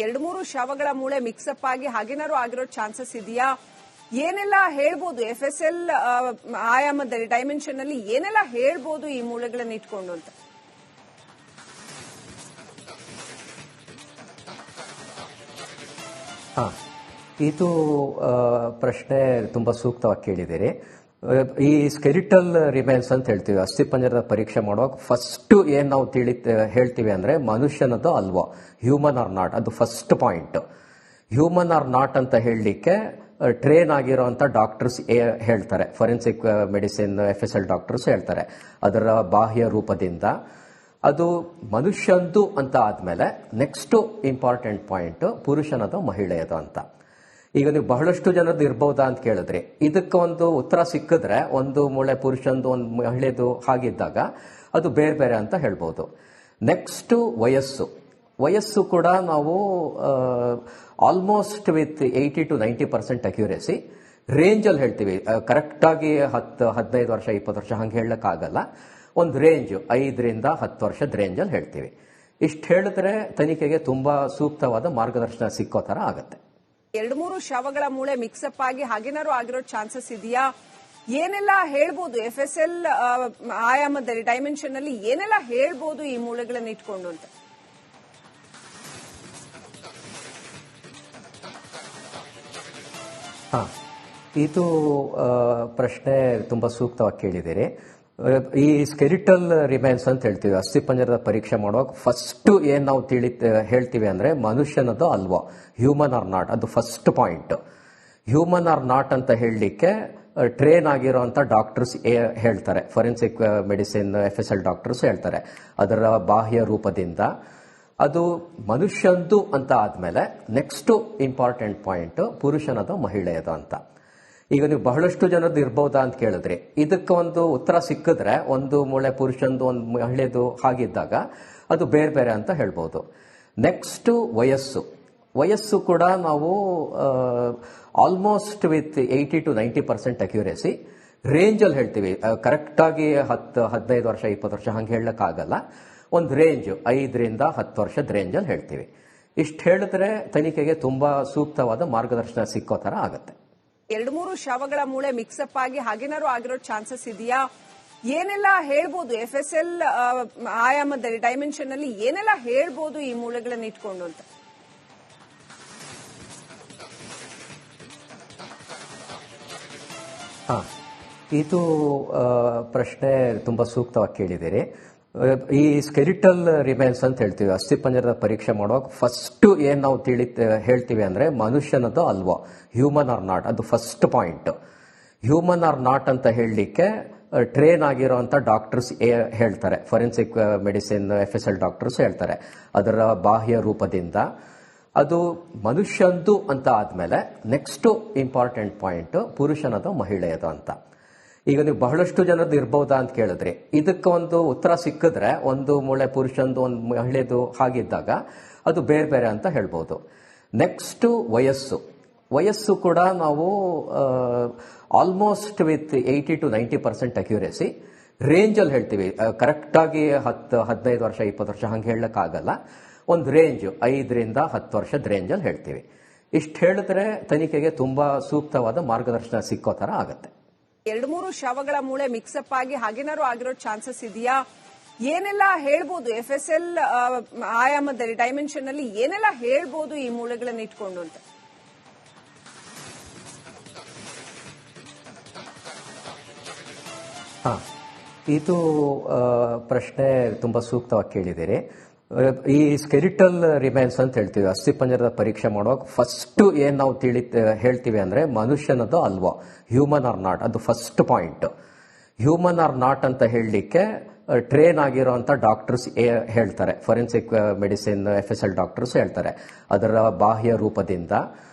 ಎರಡು ಮೂರು ಶವಗಳ ಮೂಳೆ ಮಿಕ್ಸಪ್ ಆಗಿ ಹಾಗೇನಾದ್ರು ಆಗಿರೋ ಚಾನ್ಸಸ್ ಇದೆಯಾ? ಏನೆಲ್ಲ ಹೇಳ್ಬೋದು FSL ಆಯಾಮದಲ್ಲಿ ಡೈಮೆನ್ಷನ್ ಅಲ್ಲಿ ಏನೆಲ್ಲ ಹೇಳ್ಬೋದು ಈ ಮೂಳೆಗಳನ್ನ ಇಟ್ಕೊಂಡು ಅಂತ? ಇದು ಪ್ರಶ್ನೆ ತುಂಬಾ ಸೂಕ್ತವಾಗಿ ಕೇಳಿದಿರಿ. ಈ ಸ್ಕೆಲಿಟಲ್ ರಿಮೇನ್ಸ್ ಅಂತ ಹೇಳ್ತೀವಿ, ಅಸ್ಥಿಪಂಜರದ ಪರೀಕ್ಷೆ ಮಾಡುವಾಗ ಫಸ್ಟ್ ಏನ್ ನಾವು ಹೇಳ್ತೀವಿ ಅಂದ್ರೆ ಮನುಷ್ಯನದು ಅಲ್ವೋ, ಹ್ಯೂಮನ್ ಆರ್ ನಾಟ್, ಅದು first point. Human or not ಅಂತ ಹೇಳಲಿಕ್ಕೆ ಟ್ರೈನ್ ಆಗಿರೋಂಥ ಡಾಕ್ಟರ್ಸ್ ಹೇಳ್ತಾರೆ, ಫೊರೆನ್ಸಿಕ್ ಮೆಡಿಸಿನ್ FSL ಡಾಕ್ಟರ್ಸ್ ಹೇಳ್ತಾರೆ ಅದರ ಬಾಹ್ಯ ರೂಪದಿಂದ. ಅದು ಮನುಷ್ಯಂದು ಅಂತ ಆದ್ಮೇಲೆ ನೆಕ್ಸ್ಟ್ ಇಂಪಾರ್ಟೆಂಟ್ ಪಾಯಿಂಟ್ ಪುರುಷನದು ಮಹಿಳೆಯದು ಅಂತ. ಈಗ ನೀವು ಬಹಳಷ್ಟು ಜನರದ್ದು ಇರ್ಬಹುದಾ ಅಂತ ಕೇಳಿದ್ರಿ, ಇದಕ್ಕೆ ಒಂದು ಉತ್ತರ ಸಿಕ್ಕಿದ್ರೆ ಒಂದು ಮೂಳೆ ಪುರುಷಂದು ಒಂದು ಮಹಿಳೆದು ಹಾಗಿದ್ದಾಗ ಅದು ಬೇರೆ ಬೇರೆ ಅಂತ ಹೇಳ್ಬೋದು. ನೆಕ್ಸ್ಟ್ ವಯಸ್ಸು ಕೂಡ ನಾವು ಆಲ್ಮೋಸ್ಟ್ ವಿತ್ 80 to 90% ಅಕ್ಯುರೇಸಿ ರೇಂಜಲ್ಲಿ ಹೇಳ್ತೀವಿ. ಕರೆಕ್ಟಾಗಿ 15 ವರ್ಷ 20 ವರ್ಷ ಹಂಗೆ ಹೇಳಕ್ಕಾಗಲ್ಲ, ಒಂದು ರೇಂಜ್ 5 ರಿಂದ 10 ವರ್ಷದ ರೇಂಜಲ್ಲಿ ಹೇಳ್ತೀವಿ. ಇಷ್ಟು ಹೇಳಿದ್ರೆ ತನಿಖೆಗೆ ತುಂಬಾ ಸೂಕ್ತವಾದ ಮಾರ್ಗದರ್ಶನ ಸಿಕ್ಕೋ ತರ ಆಗತ್ತೆ. ಎರಡು ಮೂರು ಶವಗಳ ಮೂಳೆ ಮಿಕ್ಸಪ್ ಆಗಿ ಹಾಗೇನಾದ್ರು ಆಗಿರೋ ಚಾನ್ಸಸ್ ಇದೆಯಾ? ಏನೆಲ್ಲ ಹೇಳ್ಬೋದು FSL ಆಯಾಮದಲ್ಲಿ ಡೈಮೆನ್ಷನ್ ಅಲ್ಲಿ ಏನೆಲ್ಲ ಹೇಳ್ಬೋದು ಈ ಮೂಳೆಗಳನ್ನ ಇಟ್ಕೊಂಡು ಅಂತ? ಇದು ಪ್ರಶ್ನೆ ತುಂಬಾ ಸೂಕ್ತವಾಗಿ ಕೇಳಿದಿರಿ. ಈ ಸ್ಕೆಲಿಟಲ್ ರಿಮೇನ್ಸ್ ಅಂತ ಹೇಳ್ತೀವಿ, ಅಸ್ಥಿಪಂಜರದ ಪರೀಕ್ಷೆ ಮಾಡುವಾಗ ಫಸ್ಟ್ ಏನ್ ನಾವು ಹೇಳ್ತೀವಿ ಅಂದ್ರೆ ಮನುಷ್ಯನದು ಅಲ್ವೋ, ಹ್ಯೂಮನ್ ಆರ್ ನಾಟ್, ಅದು first point. Human or not ಅಂತ ಹೇಳಲಿಕ್ಕೆ ಟ್ರೈನ್ ಆಗಿರೋಂಥ ಡಾಕ್ಟರ್ಸ್ ಹೇಳ್ತಾರೆ, ಫೊರೆನ್ಸಿಕ್ ಮೆಡಿಸಿನ್ FSL ಡಾಕ್ಟರ್ಸ್ ಹೇಳ್ತಾರೆ ಅದರ ಬಾಹ್ಯ ರೂಪದಿಂದ. ಅದು ಮನುಷ್ಯಂದು ಅಂತ ಆದ್ಮೇಲೆ ನೆಕ್ಸ್ಟ್ ಇಂಪಾರ್ಟೆಂಟ್ ಪಾಯಿಂಟ್ ಪುರುಷನದು ಮಹಿಳೆಯದು ಅಂತ. ಈಗ ನೀವು ಬಹಳಷ್ಟು ಜನರದ್ದು ಇರ್ಬಹುದಾ ಅಂತ ಕೇಳಿದ್ರಿ, ಇದಕ್ಕೆ ಒಂದು ಉತ್ತರ ಸಿಕ್ಕಿದ್ರೆ ಒಂದು ಮೂಳೆ ಪುರುಷಂದು ಒಂದು ಮಹಿಳೆದು ಹಾಗಿದ್ದಾಗ ಅದು ಬೇರೆ ಬೇರೆ ಅಂತ ಹೇಳ್ಬೋದು. ನೆಕ್ಸ್ಟ್ ವಯಸ್ಸು ಕೂಡ ನಾವು ಆಲ್ಮೋಸ್ಟ್ ವಿತ್ 80 to 90% ಅಕ್ಯುರೇಸಿ ರೇಂಜಲ್ಲಿ ಹೇಳ್ತೀವಿ. ಕರೆಕ್ಟಾಗಿ 15 ವರ್ಷ 20 ವರ್ಷ ಹಂಗೆ ಹೇಳಕ್ಕಾಗಲ್ಲ, ಒಂದು ರೇಂಜ್ 5 ರಿಂದ 10 ವರ್ಷದ ರೇಂಜಲ್ಲಿ ಹೇಳ್ತೀವಿ. ಇಷ್ಟು ಹೇಳಿದ್ರೆ ತನಿಖೆಗೆ ತುಂಬಾ ಸೂಕ್ತವಾದ ಮಾರ್ಗದರ್ಶನ ಸಿಕ್ಕೋ ತರ ಆಗತ್ತೆ. ಎರಡು ಮೂರು ಶವಗಳ ಮೂಳೆ ಮಿಕ್ಸಪ್ ಆಗಿ ಹಾಗೇನಾದ್ರು ಆಗಿರೋ ಚಾನ್ಸಸ್ ಇದೆಯಾ? ಏನೆಲ್ಲ ಹೇಳ್ಬೋದು FSL ಆಯಾಮದಲ್ಲಿ ಡೈಮೆನ್ಷನ್ ಅಲ್ಲಿ ಏನೆಲ್ಲ ಹೇಳ್ಬೋದು ಈ ಮೂಳೆಗಳನ್ನ ಇಟ್ಕೊಂಡು ಅಂತ? ಇದು ಪ್ರಶ್ನೆ ತುಂಬಾ ಸೂಕ್ತವಾಗಿ ಕೇಳಿದಿರಿ. ಈ ಸ್ಕೆಲಿಟಲ್ ರಿಮೇನ್ಸ್ ಅಂತ ಹೇಳ್ತೀವಿ, ಅಸ್ಥಿಪಂಜರದ ಪರೀಕ್ಷೆ ಮಾಡುವಾಗ ಫಸ್ಟ್ ಏನ್ ನಾವು ಹೇಳ್ತೀವಿ ಅಂದ್ರೆ ಮನುಷ್ಯನದು ಅಲ್ವೋ, ಹ್ಯೂಮನ್ ಆರ್ ನಾಟ್, ಅದು first point. Human or not ಅಂತ ಹೇಳಲಿಕ್ಕೆ ಟ್ರೈನ್ ಆಗಿರೋಂಥ ಡಾಕ್ಟರ್ಸ್ ಹೇಳ್ತಾರೆ, ಫೊರೆನ್ಸಿಕ್ ಮೆಡಿಸಿನ್ FSL ಡಾಕ್ಟರ್ಸ್ ಹೇಳ್ತಾರೆ ಅದರ ಬಾಹ್ಯ ರೂಪದಿಂದ. ಅದು ಮನುಷ್ಯಂದು ಅಂತ ಆದ್ಮೇಲೆ ನೆಕ್ಸ್ಟ್ ಇಂಪಾರ್ಟೆಂಟ್ ಪಾಯಿಂಟ್ ಪುರುಷನದು ಮಹಿಳೆಯದು ಅಂತ. ಈಗ ನೀವು ಬಹಳಷ್ಟು ಜನರದ್ದು ಇರ್ಬಹುದಾ ಅಂತ ಕೇಳಿದ್ರಿ, ಇದಕ್ಕೆ ಒಂದು ಉತ್ತರ ಸಿಕ್ಕಿದ್ರೆ ಒಂದು ಮೂಳೆ ಪುರುಷಂದು ಒಂದು ಮಹಿಳೆದು ಹಾಗಿದ್ದಾಗ ಅದು ಬೇರೆ ಬೇರೆ ಅಂತ ಹೇಳ್ಬೋದು. ನೆಕ್ಸ್ಟ್ ವಯಸ್ಸು ಕೂಡ ನಾವು ಆಲ್ಮೋಸ್ಟ್ ವಿತ್ 80 to 90% ಅಕ್ಯುರೇಸಿ ರೇಂಜಲ್ಲಿ ಹೇಳ್ತೀವಿ. ಕರೆಕ್ಟಾಗಿ 15 ವರ್ಷ 20 ವರ್ಷ ಹಂಗೆ ಹೇಳಕ್ಕಾಗಲ್ಲ, ಒಂದು ರೇಂಜ್ 5 ರಿಂದ 10 ವರ್ಷದ ರೇಂಜಲ್ಲಿ ಹೇಳ್ತೀವಿ. ಇಷ್ಟು ಹೇಳಿದ್ರೆ ತನಿಖೆಗೆ ತುಂಬಾ ಸೂಕ್ತವಾದ ಮಾರ್ಗದರ್ಶನ ಸಿಕ್ಕೋ ತರ ಆಗತ್ತೆ. ಎರಡು ಮೂರು ಶವಗಳ ಮೂಳೆ ಮಿಕ್ಸಪ್ ಆಗಿ ಹಾಗೇನಾದ್ರು ಆಗಿರೋ ಚಾನ್ಸಸ್ ಇದೆಯಾ? ಏನೆಲ್ಲ ಹೇಳ್ಬೋದು FSL ಆಯಾಮದಲ್ಲಿ ಡೈಮೆನ್ಷನ್ ಅಲ್ಲಿ ಏನೆಲ್ಲ ಹೇಳ್ಬೋದು ಈ ಮೂಳೆಗಳನ್ನ ಇಟ್ಕೊಂಡು ಅಂತ? ಇದು ಪ್ರಶ್ನೆ ತುಂಬಾ ಸೂಕ್ತವಾಗಿ ಕೇಳಿದಿರಿ. ಈ ಸ್ಕೆಲಿಟಲ್ ರಿಮೇನ್ಸ್ ಅಂತ ಹೇಳ್ತೀವಿ, ಅಸ್ಥಿಪಂಜರದ ಪರೀಕ್ಷೆ ಮಾಡುವಾಗ ಫಸ್ಟ್ ಏನ್ ನಾವು ಹೇಳ್ತೀವಿ ಅಂದ್ರೆ ಮನುಷ್ಯನದು ಅಲ್ವೋ, ಹ್ಯೂಮನ್ ಆರ್ ನಾಟ್, ಅದು first point. Human or not ಅಂತ ಹೇಳಲಿಕ್ಕೆ ಟ್ರೈನ್ ಆಗಿರೋಂಥ ಡಾಕ್ಟರ್ಸ್ ಹೇಳ್ತಾರೆ, ಫೊರೆನ್ಸಿಕ್ ಮೆಡಿಸಿನ್ FSL ಡಾಕ್ಟರ್ಸ್ ಹೇಳ್ತಾರೆ ಅದರ ಬಾಹ್ಯ ರೂಪದಿಂದ.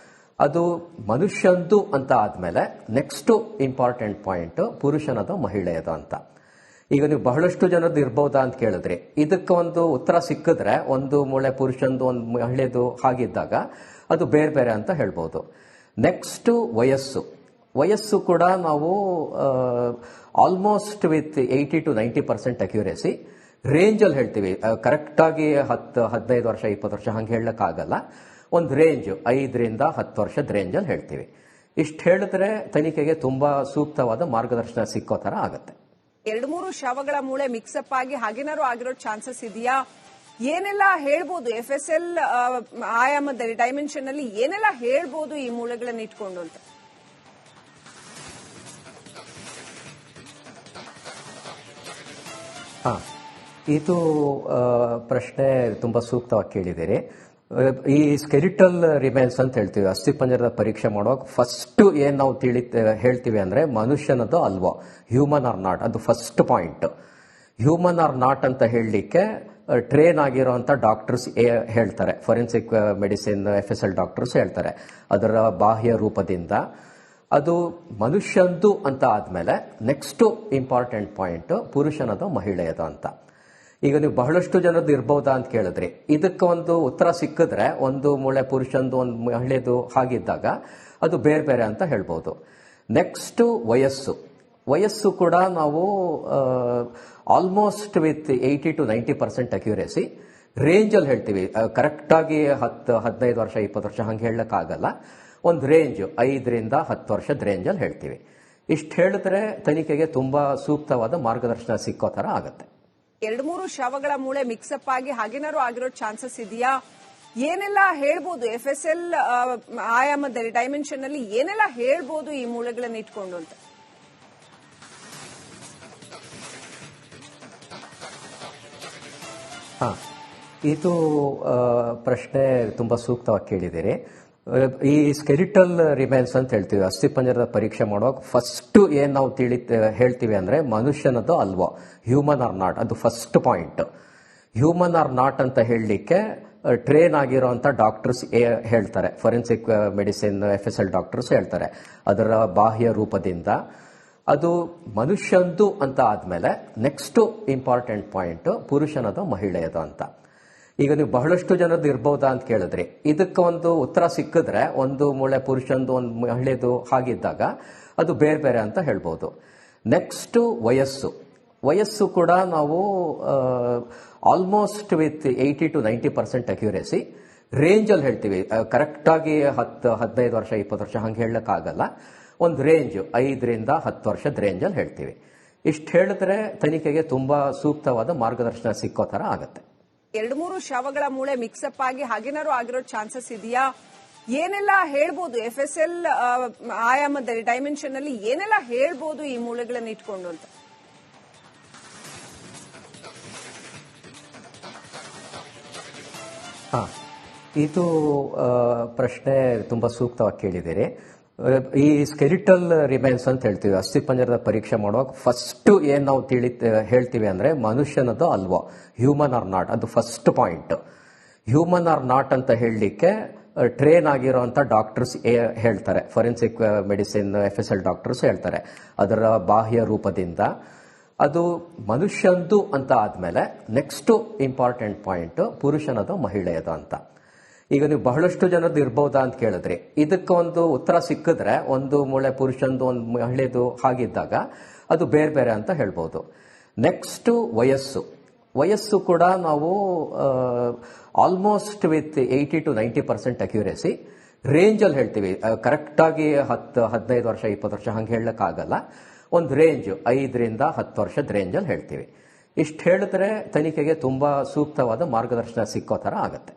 ಅದು ಮನುಷ್ಯಂದು ಅಂತ ಆದ್ಮೇಲೆ ನೆಕ್ಸ್ಟ್ ಇಂಪಾರ್ಟೆಂಟ್ ಪಾಯಿಂಟ್ ಪುರುಷನದು ಮಹಿಳೆಯದು ಅಂತ. ಈಗ ನೀವು ಬಹಳಷ್ಟು ಜನರದ್ದು ಇರ್ಬಹುದಾ ಅಂತ ಕೇಳಿದ್ರಿ, ಇದಕ್ಕೆ ಒಂದು ಉತ್ತರ ಸಿಕ್ಕಿದ್ರೆ ಒಂದು ಮೂಳೆ ಪುರುಷಂದು ಒಂದು ಮಹಿಳೆದು ಹಾಗಿದ್ದಾಗ ಅದು ಬೇರೆ ಬೇರೆ ಅಂತ ಹೇಳ್ಬೋದು. ನೆಕ್ಸ್ಟ್ ವಯಸ್ಸು ಕೂಡ ನಾವು ಆಲ್ಮೋಸ್ಟ್ ವಿತ್ 80 to 90% ಅಕ್ಯುರೇಸಿ ರೇಂಜಲ್ಲಿ ಹೇಳ್ತೀವಿ. ಕರೆಕ್ಟಾಗಿ 15 ವರ್ಷ 20 ವರ್ಷ ಹಂಗೆ ಹೇಳಕ್ಕಾಗಲ್ಲ, ಒಂದು ರೇಂಜ್ 5ರಿಂದ 10 ವರ್ಷದ ರೇಂಜಲ್ಲಿ ಹೇಳ್ತೀವಿ. ಇಷ್ಟು ಹೇಳಿದ್ರೆ ತನಿಖೆಗೆ ತುಂಬಾ ಸೂಕ್ತವಾದ ಮಾರ್ಗದರ್ಶನ ಸಿಕ್ಕೋ ತರ ಆಗುತ್ತೆ. 2-3 ಶವಗಳ ಮೂಳೆ ಮಿಕ್ಸಪ್ ಆಗಿ ಹಾಗೇನಾದ್ರು ಆಗಿರೋ ಚಾನ್ಸಸ್ ಇದೆಯಾ? ಏನೆಲ್ಲ ಹೇಳ್ಬೋದು FSL ಆಯಾಮದಲ್ಲಿ ಡೈಮೆನ್ಷನ್ ಅಲ್ಲಿ ಏನೆಲ್ಲ ಹೇಳ್ಬೋದು ಈ ಮೂಳೆಗಳನ್ನ ಇಟ್ಕೊಂಡು ಅಂತ? ಇದು ಪ್ರಶ್ನೆ ತುಂಬಾ ಸೂಕ್ತವಾಗಿ ಕೇಳಿದ್ದೀರಿ. ಈ ಸ್ಕೆಲಿಟಲ್ ರಿಮೇನ್ಸ್ ಅಂತ ಹೇಳ್ತೀವಿ, ಅಸ್ಥಿಪಂಜರದ ಪರೀಕ್ಷೆ ಮಾಡುವಾಗ ಫಸ್ಟ್ ಏನ್ ನಾವು ಹೇಳ್ತೀವಿ ಅಂದ್ರೆ ಮನುಷ್ಯನದು ಅಲ್ವೋ, ಹ್ಯೂಮನ್ ಆರ್ ನಾಟ್, ಅದು first point. Human or not ಅಂತ ಹೇಳಲಿಕ್ಕೆ ಟ್ರೇನ್ ಆಗಿರುವಂತ ಡಾಕ್ಟರ್ಸ್ ಹೇಳ್ತಾರೆ, ಫೊರೆನ್ಸಿಕ್ ಮೆಡಿಸಿನ್ FSL ಡಾಕ್ಟರ್ಸ್ ಹೇಳ್ತಾರೆ ಅದರ ಬಾಹ್ಯ ರೂಪದಿಂದ. ಅದು ಮನುಷ್ಯಂದು ಅಂತ ಆದ್ಮೇಲೆ ನೆಕ್ಸ್ಟ್ ಇಂಪಾರ್ಟೆಂಟ್ ಪಾಯಿಂಟ್ ಪುರುಷನದು ಮಹಿಳೆಯದು ಅಂತ. ಈಗ ನೀವು ಬಹಳಷ್ಟು ಜನದ್ದು ಇರ್ಬಹುದಾ ಅಂತ ಕೇಳಿದ್ರಿ, ಇದಕ್ಕೆ ಒಂದು ಉತ್ತರ ಸಿಕ್ಕಿದ್ರೆ ಒಂದು ಮೂಳೆ ಪುರುಷಂದು ಒಂದು ಮಹಿಳೆದು ಹಾಗಿದ್ದಾಗ ಅದು ಬೇರೆ ಬೇರೆ ಅಂತ ಹೇಳ್ಬೋದು. ನೆಕ್ಸ್ಟ್ ವಯಸ್ಸು ಕೂಡ ನಾವು ಆಲ್ಮೋಸ್ಟ್ ವಿತ್ 80 to 90% ಅಕ್ಯುರೇಸಿ ರೇಂಜಲ್ಲಿ ಹೇಳ್ತೀವಿ. ಕರೆಕ್ಟಾಗಿ 15 ವರ್ಷ 20 ವರ್ಷ ಹಂಗೆ ಹೇಳಕ್ಕಾಗಲ್ಲ. ಒಂದು ರೇಂಜ್ 5ರಿಂದ 10 ವರ್ಷದ ರೇಂಜಲ್ಲಿ ಹೇಳ್ತೀವಿ. ಇಷ್ಟು ಹೇಳಿದ್ರೆ ತನಿಖೆಗೆ ತುಂಬಾ ಸೂಕ್ತವಾದ ಮಾರ್ಗದರ್ಶನ ಸಿಕ್ಕೋ ತರ ಆಗುತ್ತೆ. 2-3 ಶವಗಳ ಮೂಳೆ ಮಿಕ್ಸಪ್ ಆಗಿ ಹಾಗೇನಾದ್ರು ಆಗಿರೋ ಚಾನ್ಸಸ್ ಇದೆಯಾ? ಏನೆಲ್ಲ ಹೇಳ್ಬೋದು FSL ಆಯಾಮದಲ್ಲಿ ಡೈಮೆನ್ಷನ್ ಅಲ್ಲಿ ಏನೆಲ್ಲ ಹೇಳ್ಬೋದು ಈ ಮೂಳೆಗಳನ್ನ ಇಟ್ಕೊಂಡು ಅಂತ? ಇದು ಪ್ರಶ್ನೆ ತುಂಬಾ ಸೂಕ್ತವಾಗಿ ಕೇಳಿದ್ದೀರಿ. ಈ ಸ್ಕೆಲಿಟಲ್ ರಿಮೇನ್ಸ್ ಅಂತ ಹೇಳ್ತೀವಿ, ಅಸ್ಥಿಪಂಜರದ ಪರೀಕ್ಷೆ ಮಾಡುವಾಗ ಫಸ್ಟ್ ಏನ್ ನಾವು ಹೇಳ್ತೀವಿ ಅಂದ್ರೆ ಮನುಷ್ಯನದು ಅಲ್ವೋ, ಹ್ಯೂಮನ್ ಆರ್ ನಾಟ್, ಅದು first point. Human or not ಅಂತ ಹೇಳಲಿಕ್ಕೆ ಟ್ರೇನ್ ಆಗಿರುವಂತ ಡಾಕ್ಟರ್ಸ್ ಹೇಳ್ತಾರೆ, ಫೊರೆನ್ಸಿಕ್ ಮೆಡಿಸಿನ್ FSL ಡಾಕ್ಟರ್ಸ್ ಹೇಳ್ತಾರೆ ಅದರ ಬಾಹ್ಯ ರೂಪದಿಂದ. ಅದು ಮನುಷ್ಯಂದು ಅಂತ ಆದ್ಮೇಲೆ ನೆಕ್ಸ್ಟ್ ಇಂಪಾರ್ಟೆಂಟ್ ಪಾಯಿಂಟ್ ಪುರುಷನದು ಮಹಿಳೆಯದು ಅಂತ. ಈಗ ನೀವು ಬಹಳಷ್ಟು ಜನದ್ದು ಇರ್ಬಹುದಾ ಅಂತ ಕೇಳಿದ್ರಿ, ಇದಕ್ಕೆ ಒಂದು ಉತ್ತರ ಸಿಕ್ಕಿದ್ರೆ ಒಂದು ಮೂಳೆ ಪುರುಷಂದು ಒಂದು ಮಹಿಳೆದು ಹಾಗಿದ್ದಾಗ ಅದು ಬೇರೆ ಬೇರೆ ಅಂತ ಹೇಳ್ಬೋದು. ನೆಕ್ಸ್ಟ್ ವಯಸ್ಸು ಕೂಡ ನಾವು ಆಲ್ಮೋಸ್ಟ್ ವಿತ್ 80 to 90% ಅಕ್ಯುರೇಸಿ ರೇಂಜಲ್ಲಿ ಹೇಳ್ತೀವಿ. ಕರೆಕ್ಟಾಗಿ 15 ವರ್ಷ 20 ವರ್ಷ ಹಂಗೆ ಹೇಳಕ್ಕಾಗಲ್ಲ. ಒಂದು ರೇಂಜ್ 5ರಿಂದ 10 ವರ್ಷದ ರೇಂಜಲ್ಲಿ ಹೇಳ್ತೀವಿ. ಇಷ್ಟು ಹೇಳಿದ್ರೆ ತನಿಖೆಗೆ ತುಂಬಾ ಸೂಕ್ತವಾದ ಮಾರ್ಗದರ್ಶನ ಸಿಕ್ಕೋ ತರ ಆಗುತ್ತೆ. 2-3 ಶವಗಳ ಮೂಳೆ ಮಿಕ್ಸಪ್ ಆಗಿ ಹಾಗೇನಾದ್ರು ಆಗಿರೋ ಚಾನ್ಸಸ್ ಇದೆಯಾ? ಏನೆಲ್ಲ ಹೇಳ್ಬೋದು FSL ಆಯಾಮದಲ್ಲಿ ಡೈಮೆನ್ಷನ್ ಅಲ್ಲಿ ಏನೆಲ್ಲ ಹೇಳ್ಬೋದು ಈ ಮೂಳೆಗಳನ್ನ ಇಟ್ಕೊಂಡು ಅಂತ? ಇದು ಪ್ರಶ್ನೆ ತುಂಬಾ ಸೂಕ್ತವಾಗಿ ಕೇಳಿದ್ದೀರಿ. ಈ ಸ್ಕೆಲಿಟಲ್ ರಿಮೇನ್ಸ್ ಅಂತ ಹೇಳ್ತೀವಿ, ಅಸ್ಥಿಪಂಜರದ ಪರೀಕ್ಷೆ ಮಾಡುವಾಗ ಫಸ್ಟ್ ಏನ್ ನಾವು ಹೇಳ್ತೀವಿ ಅಂದ್ರೆ ಮನುಷ್ಯನದು ಅಲ್ವೋ, ಹ್ಯೂಮನ್ ಆರ್ ನಾಟ್, ಅದು first point. Human or not ಅಂತ ಹೇಳಲಿಕ್ಕೆ ಟ್ರೇನ್ ಆಗಿರುವಂತ ಡಾಕ್ಟರ್ಸ್ ಹೇಳ್ತಾರೆ, ಫೊರೆನ್ಸಿಕ್ ಮೆಡಿಸಿನ್ FSL ಡಾಕ್ಟರ್ಸ್ ಹೇಳ್ತಾರೆ ಅದರ ಬಾಹ್ಯ ರೂಪದಿಂದ. ಅದು ಮನುಷ್ಯಂದು ಅಂತ ಆದ್ಮೇಲೆ ನೆಕ್ಸ್ಟ್ ಇಂಪಾರ್ಟೆಂಟ್ ಪಾಯಿಂಟ್ ಪುರುಷನದು ಮಹಿಳೆಯದು ಅಂತ. ಈಗ ನೀವು ಬಹಳಷ್ಟು ಜನದ್ದು ಇರ್ಬಹುದಾ ಅಂತ ಕೇಳಿದ್ರಿ, ಇದಕ್ಕೆ ಒಂದು ಉತ್ತರ ಸಿಕ್ಕಿದ್ರೆ ಒಂದು ಮೂಳೆ ಪುರುಷಂದು ಒಂದು ಮಹಿಳೆದು ಹಾಗಿದ್ದಾಗ ಅದು ಬೇರೆ ಬೇರೆ ಅಂತ ಹೇಳ್ಬೋದು. ನೆಕ್ಸ್ಟ್ ವಯಸ್ಸು ಕೂಡ ನಾವು ಆಲ್ಮೋಸ್ಟ್ ವಿತ್ 80 to 90% ಅಕ್ಯುರೇಸಿ ರೇಂಜಲ್ಲಿ ಹೇಳ್ತೀವಿ. ಕರೆಕ್ಟಾಗಿ 15 ವರ್ಷ 20 ವರ್ಷ ಹಂಗೆ ಹೇಳಕ್ಕಾಗಲ್ಲ. ಒಂದು ರೇಂಜ್ 5ರಿಂದ 10 ವರ್ಷದ ರೇಂಜಲ್ಲಿ ಹೇಳ್ತೀವಿ. ಇಷ್ಟು ಹೇಳಿದ್ರೆ ತನಿಖೆಗೆ ತುಂಬಾ ಸೂಕ್ತವಾದ ಮಾರ್ಗದರ್ಶನ ಸಿಕ್ಕೋ ತರ ಆಗುತ್ತೆ.